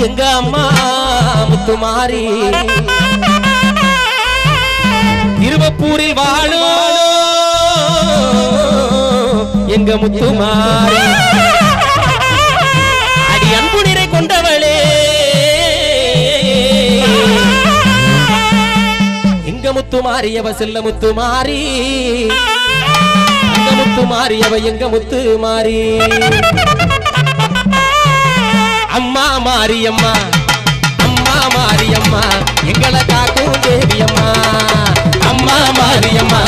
எங்க அம்மா முத்துமாரி திருவப்பூரில் வாழும் எங்க முத்துமாரி அடி அன்பு நிறை கொண்டவளே எங்க முத்துமாரி அவ செல்ல முத்துமாரி எங்க முத்துமாரி அவ எங்க முத்துமாரி அம்மா மாரியம்மா அம்மா மாரியம்மா எங்களை காக்கும் தேவியம்மா அம்மா மாரியம்மா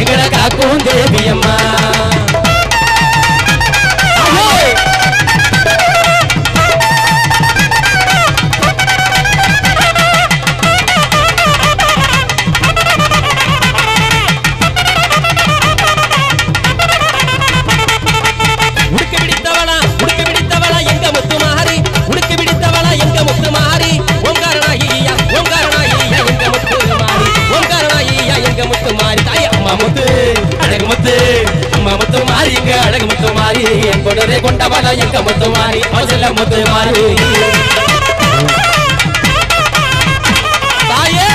எங்களை காக்கும் தேவியம்மா கொண்டவள எங்க முத்துமாரி அவசல முத்துமாரி தாயே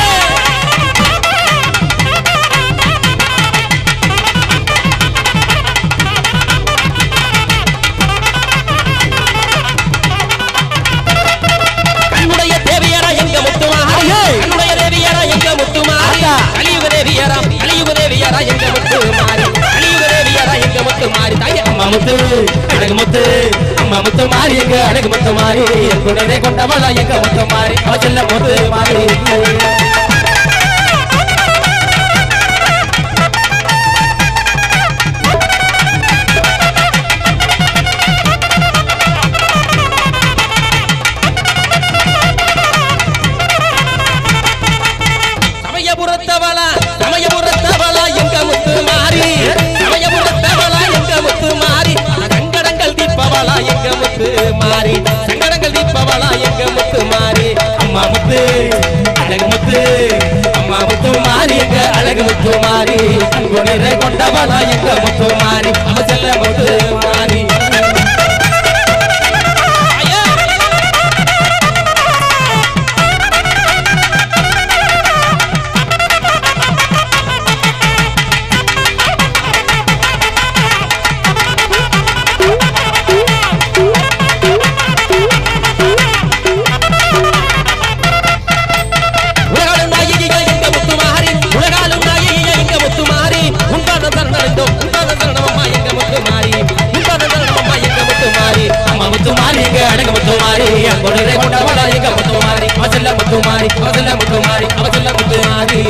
கண்ணுடைய தேவியரா எங்க முத்துமாரி கண்ணுடைய தேவியரா எங்க முத்துமாரி கலியுக தேவியரா எங்க முத்துமாரி கலியுக தேவியரா எங்க முத்துமாரி தாயே அம்மா முத்து அழகு முத்து அம்மா முத்து மாறி எங்க அழகு முத்து மாறி குடலை கொண்டவளா எங்க முத்து மாறி அவ செல்ல முத்து மாறி சமயபுரத்தவளா எங்க முத்து மாறி சமயபுரத்தவளா எங்க முத்து மாறி எங்க முத்து மாறி சங்கடங்கள் தீபவளா எங்க முத்து மாறி அம்மா முத்து அழகு முத்து அம்மா முத்து மாறி எங்க அழகு முத்து மாறி அன்புணரை கொண்டவளா எங்க முத்து மாறி அவ செல்ல முத்து மாறி கொண்டவளா எங்க முத்துமாரி அவசல்ல முத்துமாரி அவசல்ல முத்துமாரி அவசல்ல முத்துமாரி